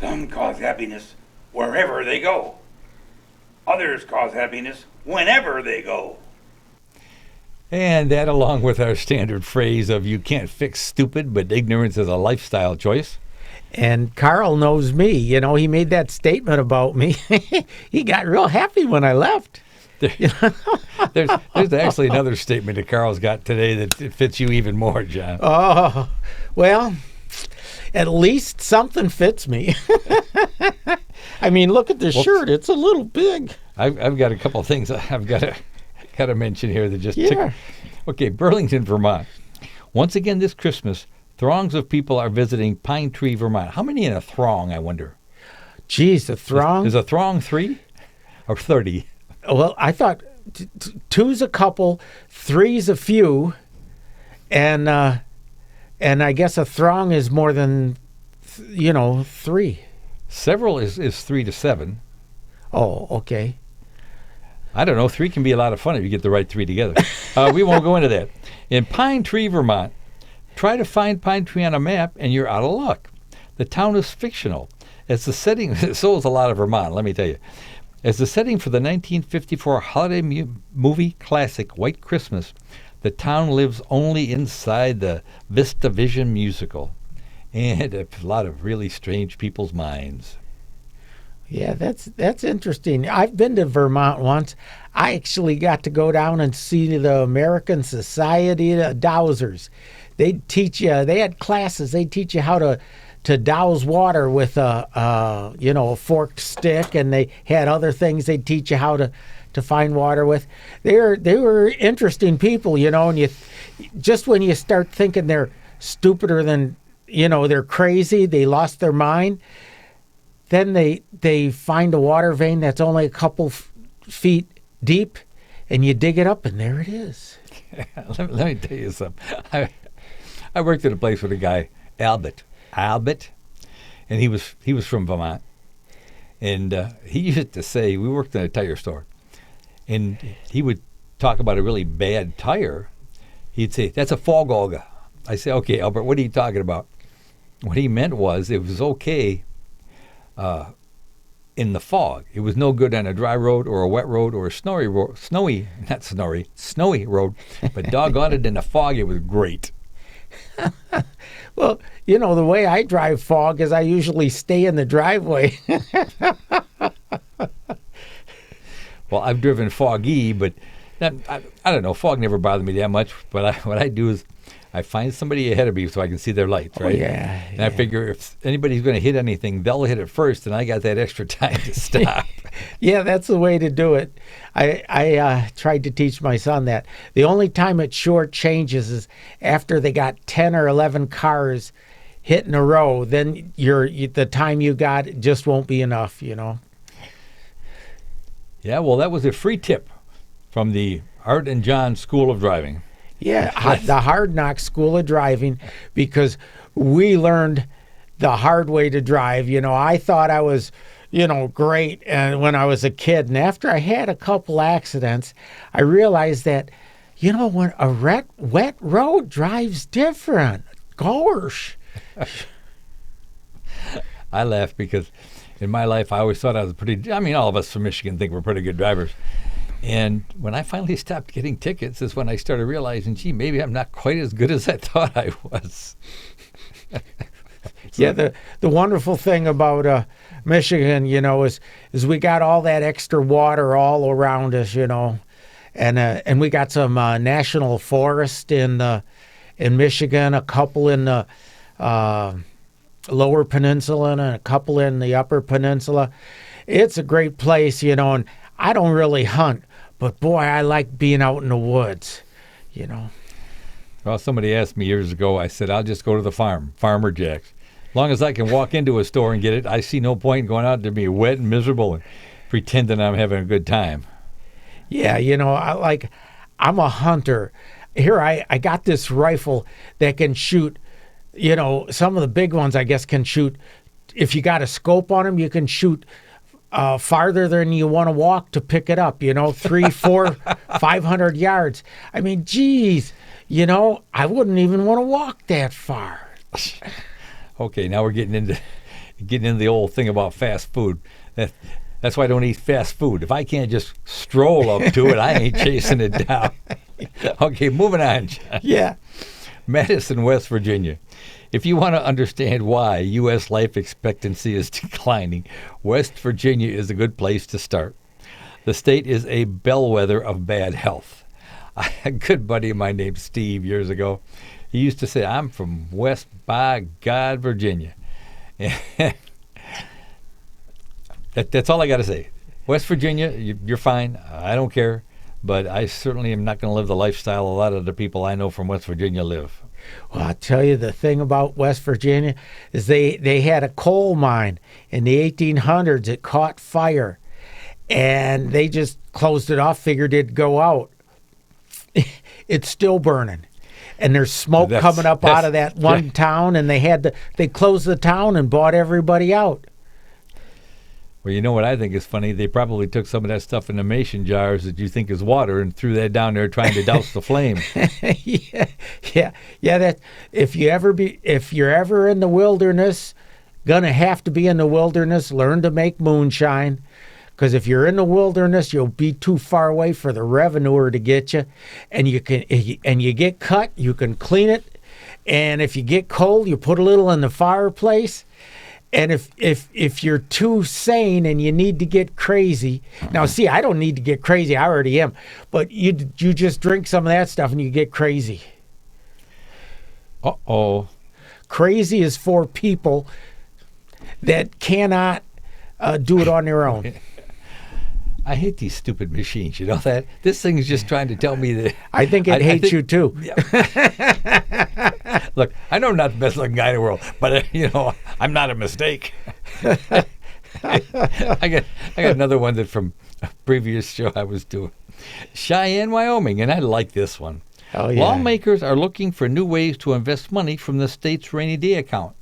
Some cause happiness wherever they go. Others cause happiness whenever they go. And that, along with our standard phrase of "you can't fix stupid, but ignorance is a lifestyle choice." And Carl knows me. You know, he made that statement about me. He got real happy when I left. There's actually another statement that Carl's got today that it fits you even more, John. Oh, well, at least something fits me. I mean, look at the shirt. It's a little big. I've got a couple of things I've got to mention here that just Yeah. Okay, Burlington, Vermont. Once again this Christmas, throngs of people are visiting Pine Tree, Vermont. How many in a throng, I wonder? Geez, a throng? Is a throng 3 or 30? Well, I thought two's a couple, three's a few, and I guess a throng is more than, three. Several is 3 to 7. Oh, okay. I don't know. 3 can be a lot of fun if you get the right 3 together. We won't go into that. In Pine Tree, Vermont, try to find Pine Tree on a map and you're out of luck. The town is fictional. It's the setting, so is a lot of Vermont, let me tell you. As the setting for the 1954 holiday movie classic White Christmas, the town lives only inside the Vista Vision musical and a lot of really strange people's minds. Yeah, that's interesting. I've been to Vermont once. I actually got to go down and see the American Society of Dowsers. They had classes. They teach you how to douse water with a forked stick, and they had other things they'd teach you how to find water with. They were interesting people, and you just when you start thinking they're stupider than, they're crazy, they lost their mind, then they find a water vein that's only a couple feet deep, and you dig it up, and there it is. Let me tell you something. I worked at a place with a guy, Albert, and he was from Vermont, and he used to say, we worked in a tire store, and he would talk about a really bad tire. He'd say, "That's a fog auger." I say, "Okay, Albert, what are you talking about?" What he meant was it was okay in the fog. It was no good on a dry road or a wet road or a snowy road, but doggone it, in the fog it was great. Well, the way I drive fog is I usually stay in the driveway. Well, I've driven foggy, but I don't know. Fog never bothered me that much. But what I do is I find somebody ahead of me so I can see their lights, right? Oh, yeah. And I figure if anybody's going to hit anything, they'll hit it first, and I got that extra time to stop. Yeah, that's the way to do it. I tried to teach my son that. The only time it sure changes is after they got 10 or 11 cars hit in a row. Then the time you got just won't be enough, Yeah, well, that was a free tip from the Art and John School of Driving. Yeah, the Hard Knock School of Driving, because we learned the hard way to drive. I thought I was, great and when I was a kid. And after I had a couple accidents, I realized that, when a wet road drives different. Gosh. I laugh because in my life, I always thought I was all of us from Michigan think we're pretty good drivers. And when I finally stopped getting tickets is when I started realizing, gee, maybe I'm not quite as good as I thought I was. Yeah, the wonderful thing about Michigan, is we got all that extra water all around us, and we got some national forest in Michigan, a couple in the Lower Peninsula and a couple in the Upper Peninsula. It's a great place, and I don't really hunt, but boy, I like being out in the woods, Well, somebody asked me years ago, I said, I'll just go to the farm, Farmer Jack's. As long as I can walk into a store and get it, I see no point in going out there being wet and miserable and pretending I'm having a good time. Yeah, I'm a hunter. Here I got this rifle that can shoot, some of the big ones I guess can shoot. If you got a scope on them, you can shoot farther than you want to walk to pick it up, 3, 4, 500 yards. I mean, geez, I wouldn't even want to walk that far. Okay, now we're getting getting into the old thing about fast food. That's why I don't eat fast food. If I can't just stroll up to it, I ain't chasing it down. Okay, moving on, John. Yeah. Madison, West Virginia. If you want to understand why U.S. life expectancy is declining, West Virginia is a good place to start. The state is a bellwether of bad health. A good buddy of mine named Steve years ago, he used to say, I'm from West, by God, Virginia. That's all I got to say. West Virginia, you're fine. I don't care. But I certainly am not going to live the lifestyle a lot of the people I know from West Virginia live. Well, I'll tell you, the thing about West Virginia is they had a coal mine in the 1800s. It caught fire, and they just closed it off, figured it'd go out. It's still burning, and there's smoke coming up out of that one town, and they closed the town and bought everybody out. Well, you know what I think is funny? They probably took some of that stuff in the mason jars that you think is water and threw that down there trying to douse the flame. Yeah. That if you're ever in the wilderness, gonna have to be in the wilderness. Learn to make moonshine, because if you're in the wilderness, you'll be too far away for the revenuer to get you, and you get cut, you can clean it, and if you get cold, you put a little in the fireplace. And if you're too sane and you need to get crazy, now see, I don't need to get crazy, I already am, but you just drink some of that stuff and you get crazy. Uh-oh. Crazy is for people that cannot do it on their own. I hate these stupid machines, you know that? This thing's just trying to tell me that... I think it hates you too. Look, I know I'm not the best looking guy in the world, but I'm not a mistake. I got another one that from a previous show I was doing. Cheyenne, Wyoming, and I like this one. Oh, yeah. Lawmakers are looking for new ways to invest money from the state's rainy day account.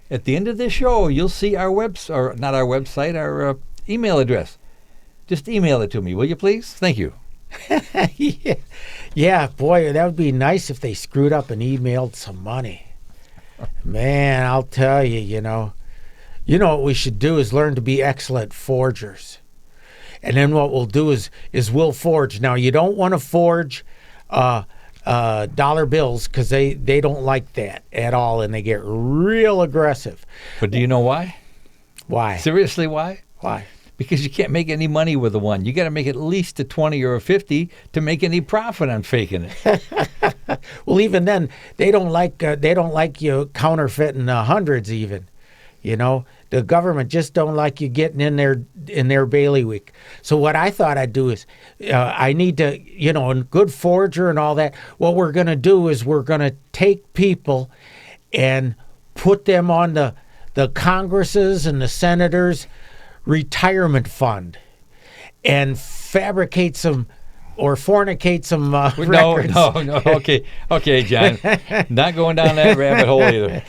At the end of this show, you'll see our our email address. Just email it to me, will you please? Thank you. Yeah, boy, that would be nice if they screwed up and emailed some money. Man, I'll tell you, you know what we should do is learn to be excellent forgers. And then what we'll do is we'll forge. Now, you don't want to forge dollar bills, because they don't like that at all, and they get real aggressive. But do you know why? Why? Seriously, why? Why? Because you can't make any money with a 1. You got to make at least a 20 or a 50 to make any profit on faking it. Well, even then, they don't like you counterfeiting hundreds even. The government just don't like you getting in their bailiwick. So what I thought I'd do is, I need to, a good forger and all that. What we're going to do is we're going to take people and put them on the Congresses and the senators' retirement fund and fabricate some or fornicate some records. No. Okay, John. Not going down that rabbit hole either.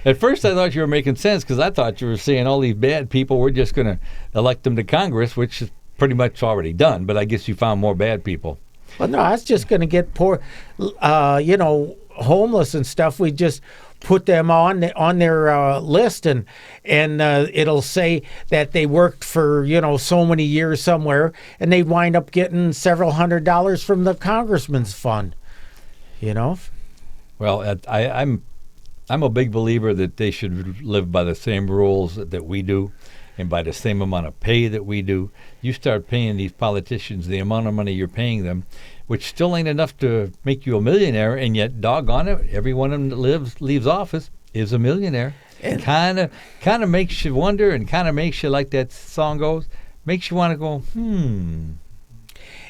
At first, I thought you were making sense, because I thought you were saying all these bad people, we're just going to elect them to Congress, which is pretty much already done. But I guess you found more bad people. Well, no, I was just going to get poor, homeless and stuff. We just put them on their list, and it'll say that they worked for so many years somewhere, and they wind up getting several $100s from the congressman's fund. Well, I'm a big believer that they should live by the same rules that we do, and by the same amount of pay that we do. You start paying these politicians the amount of money you're paying them, which still ain't enough to make you a millionaire, and yet, doggone it, every one of them that leaves office is a millionaire. And kind of makes you wonder, and kind of makes you, like that song goes, makes you want to go,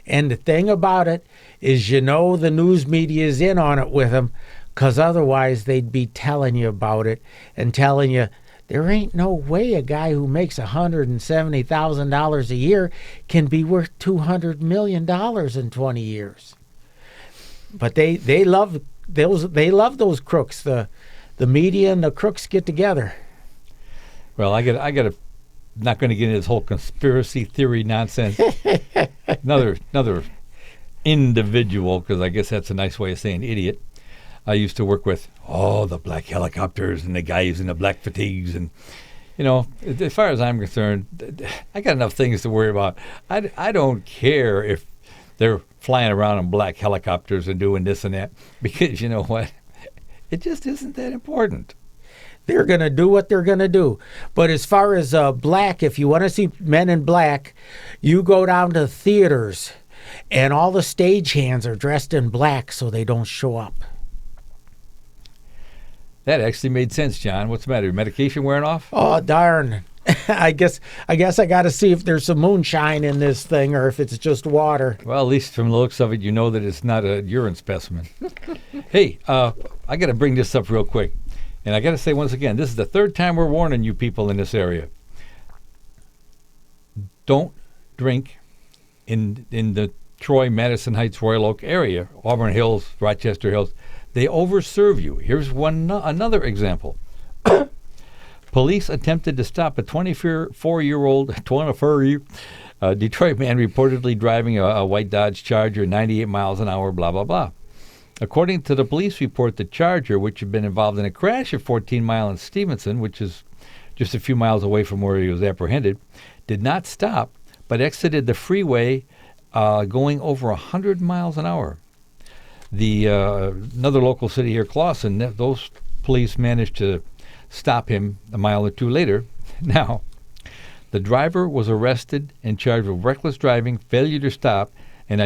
And the thing about it is, the news media is in on it with them, because otherwise they'd be telling you about it and telling you, there ain't no way a guy who makes $170,000 a year can be worth $200 million in 20 years. But they love those crooks. The media and the crooks get together. Well, I got not going to get into this whole conspiracy theory nonsense. Another individual, because I guess that's a nice way of saying idiot. I used to work with, the black helicopters and the guys in the black fatigues. And, as far as I'm concerned, I got enough things to worry about. I don't care if they're flying around in black helicopters and doing this and that, because you know what? It just isn't that important. They're going to do what they're going to do. But as far as black, if you want to see men in black, you go down to theaters and all the stagehands are dressed in black so they don't show up. That actually made sense, John. What's the matter? Your medication wearing off? Oh, darn. I guess I got to see if there's some moonshine in this thing or if it's just water. Well, at least from the looks of it, you know that it's not a urine specimen. Hey, I got to bring this up real quick. And I got to say once again, this is the third time we're warning you people in this area. Don't drink in the Troy, Madison Heights, Royal Oak area, Auburn Hills, Rochester Hills. They overserve you. Here's another example. Police attempted to stop a 24-year-old Detroit man reportedly driving a white Dodge Charger 98 miles an hour, blah, blah, blah. According to the police report, the Charger, which had been involved in a crash at 14 Mile in Stevenson, which is just a few miles away from where he was apprehended, did not stop, but exited the freeway going over 100 miles an hour. Another local city here, Clawson, those police managed to stop him a mile or two later. Now, the driver was arrested and charged with reckless driving, failure to stop and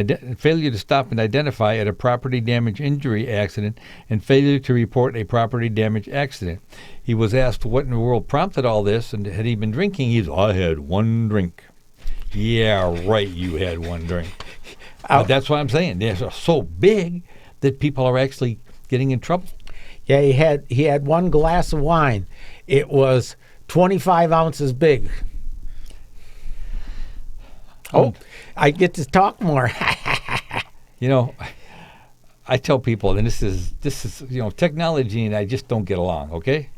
identify at a property damage injury accident, and failure to report a property damage accident. He was asked what in the world prompted all this, and had he been drinking? He's, I had one drink. Yeah, right, you had one drink. But that's what I'm saying. They're so big that people are actually getting in trouble. Yeah, he had one glass of wine. It was 25 ounces big. Oh, I get to talk more. I tell people, and this is technology, and I just don't get along. Okay,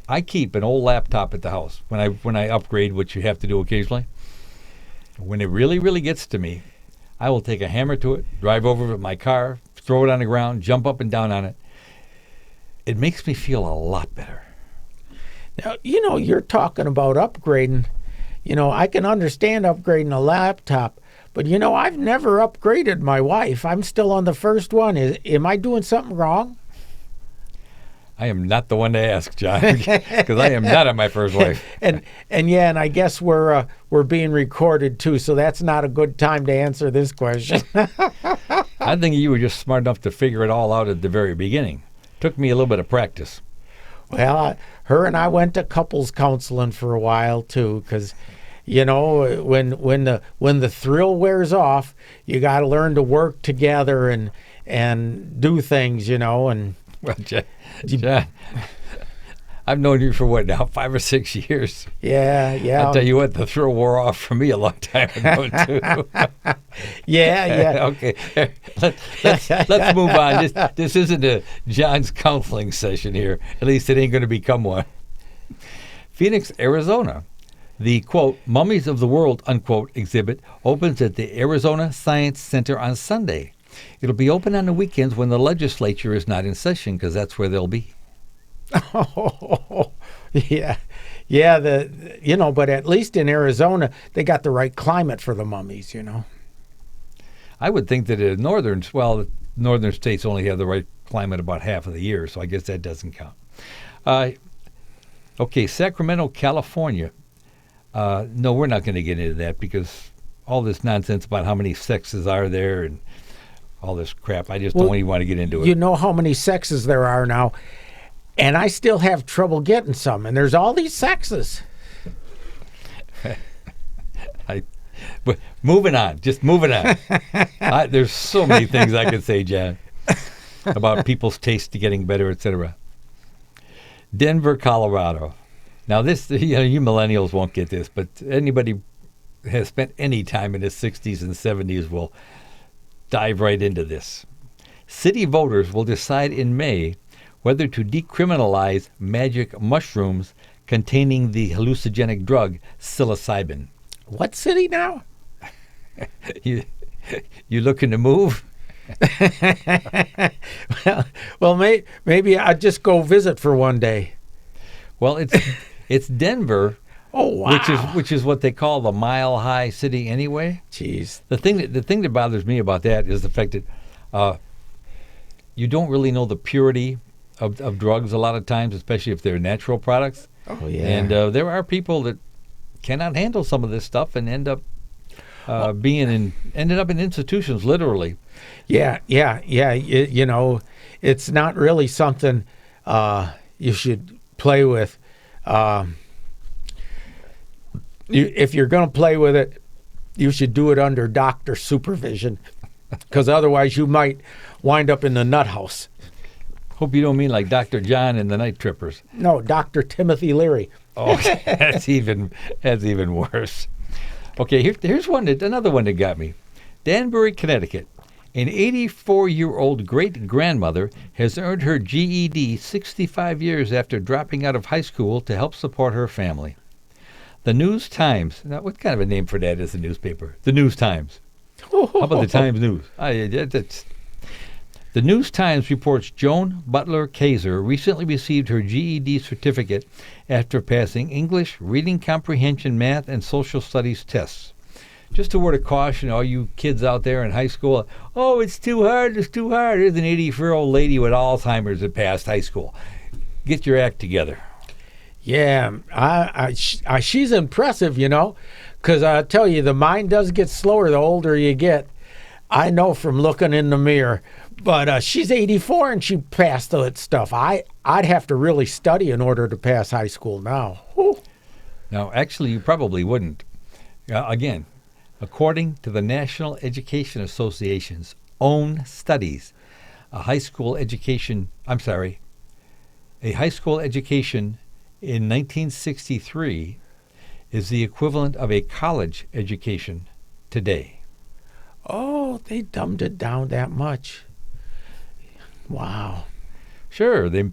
I keep an old laptop at the house when I upgrade, which you have to do occasionally. When it really, really gets to me, I will take a hammer to it, drive over with my car, throw it on the ground, jump up and down on it. It makes me feel a lot better. Now, you're talking about upgrading. I can understand upgrading a laptop, but I've never upgraded my wife. I'm still on the first one. Am I doing something wrong? I am not the one to ask, John, because I am not on my first wife. and I guess we're being recorded too, so that's not a good time to answer this question. I think you were just smart enough to figure it all out at the very beginning. Took me a little bit of practice. Well, her and I went to couples counseling for a while too, because when the thrill wears off, you got to learn to work together and do things, and. Well, John, I've known you for what now, 5 or 6 years. Yeah. I'll tell you what, the thrill wore off for me a long time ago too. Yeah. Okay, let's move on. This isn't a John's counseling session here. At least it ain't going to become one. Phoenix, Arizona. The, quote, Mummies of the World, unquote, exhibit opens at the Arizona Science Center on Sunday. It'll be open on the weekends when the legislature is not in session, because that's where they'll be. Oh, yeah. But at least in Arizona, they got the right climate for the mummies, I would think that the northern states only have the right climate about half of the year, so I guess that doesn't count. Okay, Sacramento, California. No, we're not going to get into that, because all this nonsense about how many sexes are there and all this crap, I just don't even want to get into it. You know how many sexes there are now, and I still have trouble getting some, and there's all these sexes. Moving on. There's so many things I could say, John, about people's taste to getting better, etc. Denver, Colorado. Now, this, you millennials won't get this, but anybody has spent any time in the 60s and 70s will dive right into this. City voters will decide in May whether to decriminalize magic mushrooms containing the hallucinogenic drug psilocybin. What city now? You looking to move? Maybe I'll just go visit for one day. Well, it's Denver, Oh, wow. which is what they call the Mile High City anyway. Jeez. The thing that bothers me about that is the fact that you don't really know the purity of drugs a lot of times, especially if they're natural products. Oh, yeah. And there are people that cannot handle some of this stuff and ended up in institutions, literally. Yeah. You know, it's not really something you should play with. If you're going to play with it, you should do it under doctor supervision, because otherwise you might wind up in the nut house. Hope you don't mean like Dr. John and the Night Trippers. No, Dr. Timothy Leary. Oh, that's even worse. Okay, here's another one that got me. Danbury, Connecticut. An 84-year-old great-grandmother has earned her GED 65 years after dropping out of high school to help support her family. The News Times. Now, what kind of a name for that is the newspaper? The News Times. How about the Times News? The News Times reports Joan Butler Kaiser recently received her GED certificate after passing English, reading comprehension, math, and social studies tests. Just a word of caution, all you kids out there in high school. Oh, it's too hard. There's an 84-year-old lady with Alzheimer's that passed high school. Get your act together. Yeah, she's impressive, you know, because I tell you, the mind does get slower the older you get. I know from looking in the mirror. But she's 84 and she passed that stuff. I'd have to really study in order to pass high school now. Whew. Now, actually, you probably wouldn't. Again, according to the National Education Association's own studies, a high school education in 1963 is the equivalent of a college education today. Oh, they dumbed it down that much. Wow. Sure, they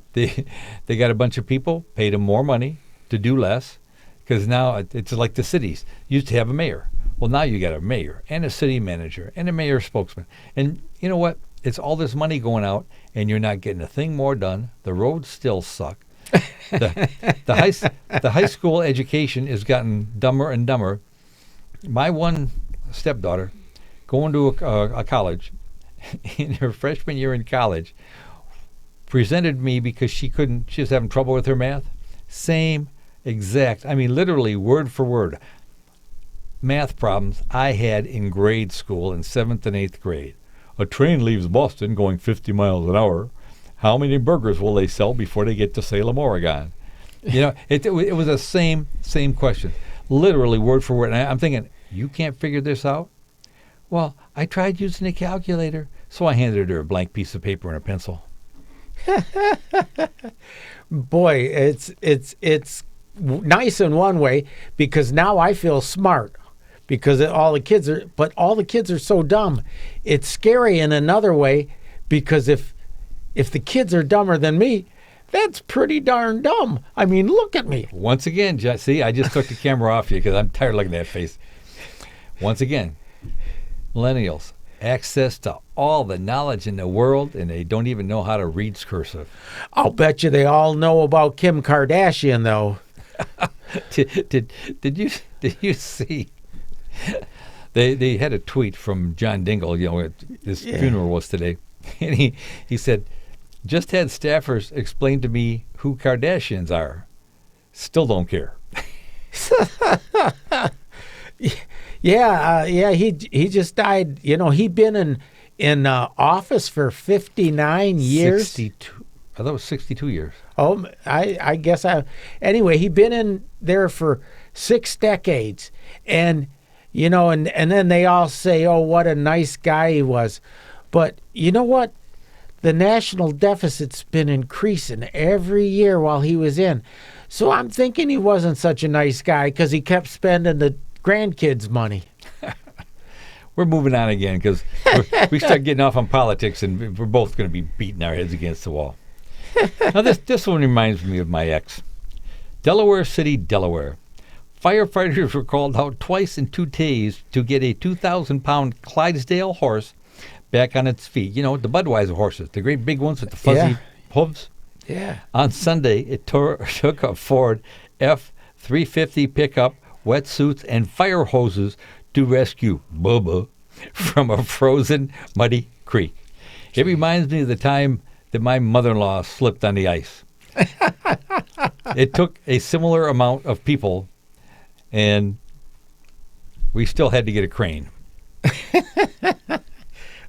got a bunch of people, paid them more money to do less, because now it's like the cities. You used to have a mayor. Well, now you got a mayor and a city manager and a mayor spokesman. And you know what? It's all this money going out, and you're not getting a thing more done. The roads still suck. The high school education has gotten dumber and dumber. My one stepdaughter, going to a college, in her freshman year in college, presented me because she was having trouble with her math. Same exact, literally word for word, math problems I had in grade school in 7th and 8th grade. A train leaves Boston going 50 miles an hour. How many burgers will they sell before they get to Salem, Oregon? You know, it was the same question, literally word for word. And I'm thinking, you can't figure this out? Well, I tried using a calculator, so I handed her a blank piece of paper and a pencil. Boy, it's nice in one way, because now I feel smart, because all the kids are so dumb. It's scary in another way, because if the kids are dumber than me, that's pretty darn dumb. I mean, look at me. Once again, see, I just took the camera off you because I'm tired of looking at that face. Once again, millennials, access to all the knowledge in the world, and they don't even know how to read cursive. I'll bet you they all know about Kim Kardashian, though. Did you see? They had a tweet from John Dingell. You know, his funeral was today, and he said, "Just had staffers explain to me who Kardashians are. Still don't care." Yeah. He just died. You know, he'd been in office for 59 years. 62. I thought it was 62 years. Oh, I guess anyway, he'd been in there for 6 decades. And, you know, and then they all say, oh, what a nice guy he was. But you know what? The national deficit's been increasing every year while he was in. So I'm thinking he wasn't such a nice guy because he kept spending the grandkids' money. We're moving on again because we start getting off on politics, and we're both going to be beating our heads against the wall. Now, this one reminds me of my ex. Delaware City, Delaware. Firefighters were called out twice in 2 days to get a 2,000-pound Clydesdale horse back on its feet. You know, the Budweiser horses, the great big ones with the fuzzy hooves. Yeah. On Sunday, it took a Ford F-350 pickup, wetsuits, and fire hoses to rescue Bubba from a frozen, muddy creek. It reminds me of the time that my mother-in-law slipped on the ice. It took a similar amount of people, and we still had to get a crane.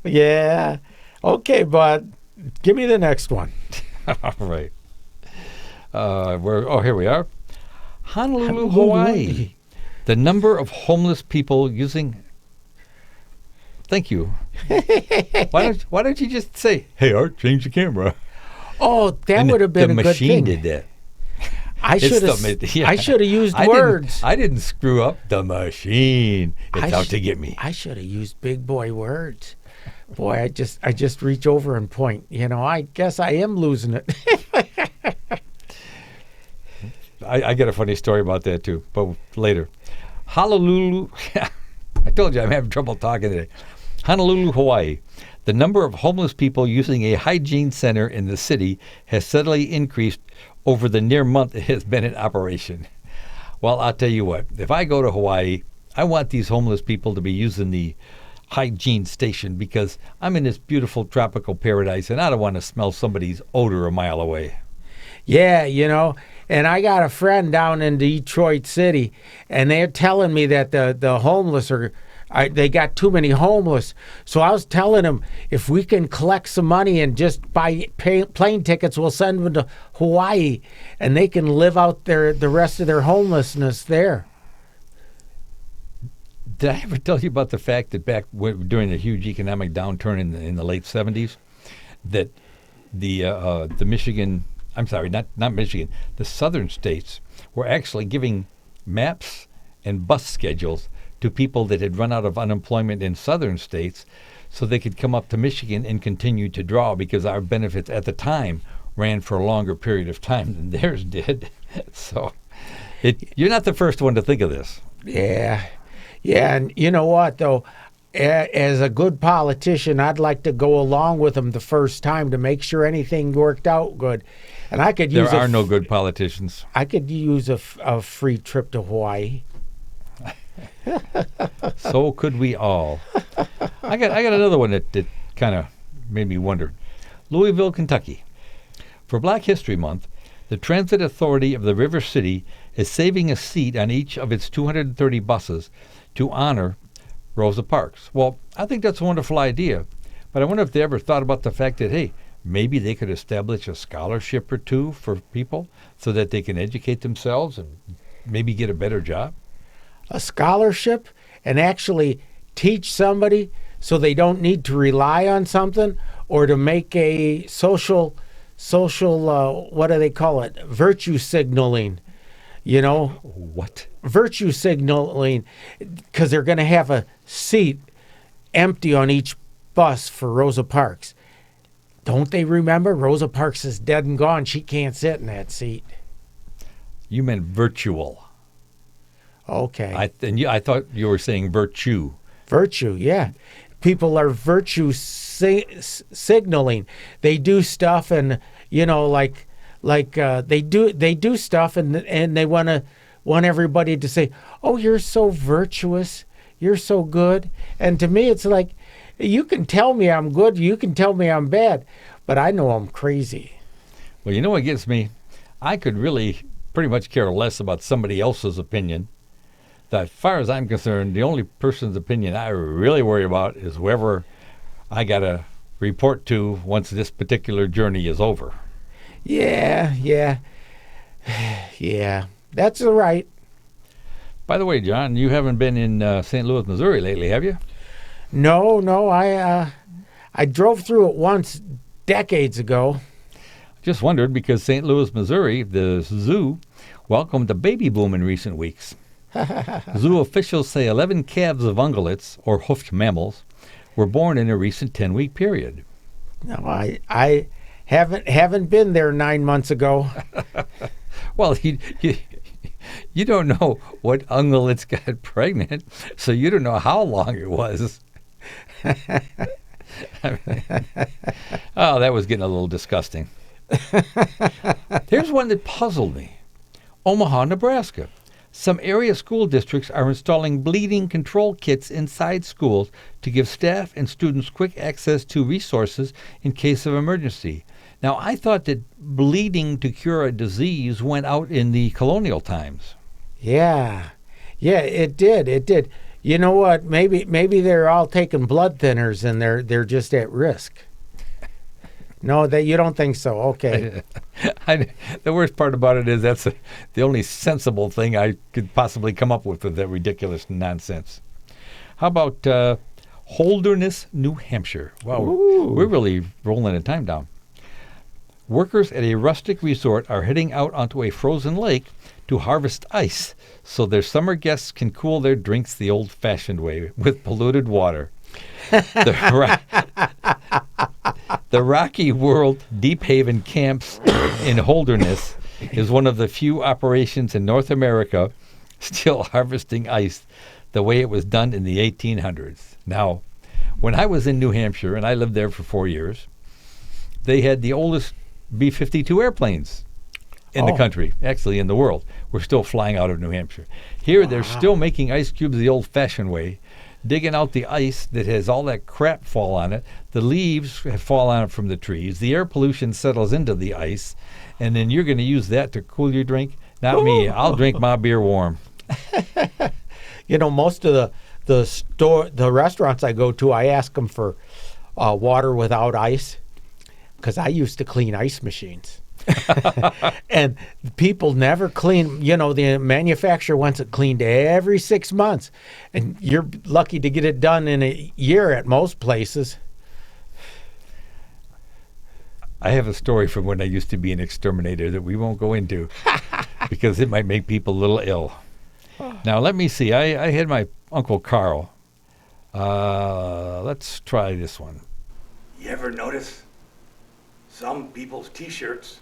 Yeah. Okay, bud. Give me the next one. All right. Here we are. Honolulu, Hawaii. The number of homeless people using... Thank you. Why don't you just say, "Hey, Art, change the camera"? Oh, that would have been a good thing. The machine did that. I should have used words. I didn't screw up. The machine. It's out to get me. I should have used big boy words. Boy, I just reach over and point. You know, I guess I am losing it. I got a funny story about that too, but later. Honolulu. I told you I'm having trouble talking today. Honolulu, Hawaii. The number of homeless people using a hygiene center in the city has steadily increased over the near month it has been in operation. Well, I'll tell you what. If I go to Hawaii, I want these homeless people to be using the hygiene station because I'm in this beautiful tropical paradise and I don't want to smell somebody's odor a mile away. Yeah, you know, and I got a friend down in Detroit City, and they're telling me that the homeless they got too many homeless. So I was telling them, if we can collect some money and just buy plane tickets, we'll send them to Hawaii, and they can live out the rest of their homelessness there. Did I ever tell you about the fact that during the huge economic downturn in the late 70s, that the Michigan, I'm sorry, not Michigan, the southern states were actually giving maps and bus schedules to people that had run out of unemployment in southern states so they could come up to Michigan and continue to draw because our benefits at the time ran for a longer period of time than theirs did. So you're not the first one to think of this. Yeah. Yeah, and you know what, though? As a good politician, I'd like to go along with them the first time to make sure anything worked out good. And I could use there are no good politicians. I could use a free trip to Hawaii. So could we all. I got another one that kind of made me wonder. Louisville, Kentucky. For Black History Month, the Transit Authority of the River City is saving a seat on each of its 230 buses to honor Rosa Parks. Well, I think that's a wonderful idea, but I wonder if they ever thought about the fact that, hey, maybe they could establish a scholarship or two for people so that they can educate themselves and maybe get a better job. A scholarship and actually teach somebody so they don't need to rely on something or to make a social what do they call it? Virtue signaling. You know? What? Virtue signaling, because they're going to have a seat empty on each bus for Rosa Parks. Don't they remember? Rosa Parks is dead and gone. She can't sit in that seat. You meant virtual. Okay. I thought you were saying virtue. Virtue, yeah. People are virtue signaling. They do stuff, and you know, like they do stuff, and they want everybody to say, "Oh, you're so virtuous. You're so good." And to me, it's like, you can tell me I'm good, you can tell me I'm bad, but I know I'm crazy. Well, you know what gets me? I could really pretty much care less about somebody else's opinion. As far as I'm concerned, the only person's opinion I really worry about is whoever I got to report to once this particular journey is over. Yeah. That's all right. By the way, John, you haven't been in St. Louis, Missouri lately, have you? No. I drove through it once decades ago. Just wondered because St. Louis, Missouri, the zoo, welcomed a baby boom in recent weeks. Zoo officials say 11 calves of ungulates, or hoofed mammals, were born in a recent 10-week period. No, I haven't been there 9 months ago. Well, you don't know what ungulates got pregnant, so you don't know how long it was. Oh, that was getting a little disgusting. Here's one that puzzled me. Omaha, Nebraska. Some area school districts are installing bleeding control kits inside schools to give staff and students quick access to resources in case of emergency. Now, I thought that bleeding to cure a disease went out in the colonial times. Yeah. Yeah, it did. It did. You know what? Maybe they're all taking blood thinners and they're just at risk. No, that you don't think so. Okay. The worst part about it is that's the only sensible thing I could possibly come up with that ridiculous nonsense. How about Holderness, New Hampshire? Wow, we're really rolling the time down. Workers at a rustic resort are heading out onto a frozen lake to harvest ice so their summer guests can cool their drinks the old-fashioned way with polluted water. The Rocky World Deep Haven Camps in Holderness is one of the few operations in North America still harvesting ice the way it was done in the 1800s. Now, when I was in New Hampshire, and I lived there for 4 years, they had the oldest B-52 airplanes in the country, actually in the world. We're still flying out of New Hampshire. Here, they're still making ice cubes the old-fashioned way, digging out the ice that has all that crap fall on it. The leaves fall on it from the trees. The air pollution settles into the ice, and then you're going to use that to cool your drink? Not me. I'll drink my beer warm. You know, most of the restaurants I go to, I ask them for water without ice because I used to clean ice machines. And people never clean. You know, the manufacturer wants it cleaned every 6 months, and you're lucky to get it done in a year at most places. I have a story from when I used to be an exterminator that we won't go into because it might make people a little ill. Now, let me see. I had my Uncle Carl. Let's try this one. You ever notice some people's T-shirts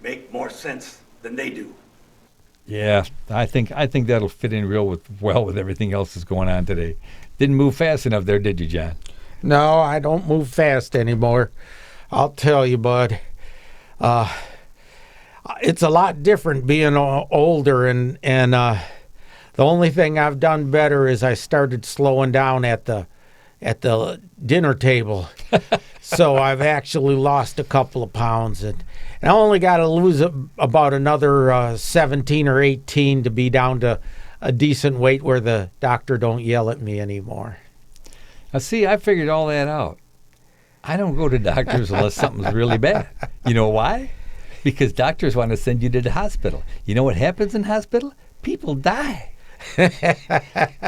make more sense than they do? Yeah, I think that'll fit in well with everything else that's going on today. Didn't move fast enough there, did you, John? No, I don't move fast anymore. I'll tell you, bud. It's a lot different being older, and the only thing I've done better is I started slowing down at the dinner table. So I've actually lost a couple of pounds, and I only got to lose about another 17 or 18 to be down to a decent weight where the doctor don't yell at me anymore. Now, see, I figured all that out. I don't go to doctors unless something's really bad. You know why? Because doctors want to send you to the hospital. You know what happens in hospital? People die.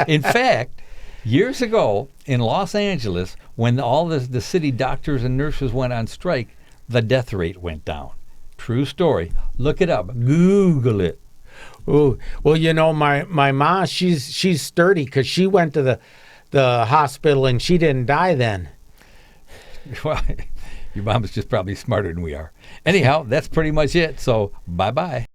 In fact, years ago in Los Angeles, when all the city doctors and nurses went on strike, the death rate went down. True story. Look it up. Google it. Ooh, well, you know, my mom, she's sturdy because she went to the hospital and she didn't die then. Well, your mom is just probably smarter than we are. Anyhow, that's pretty much it. So bye-bye.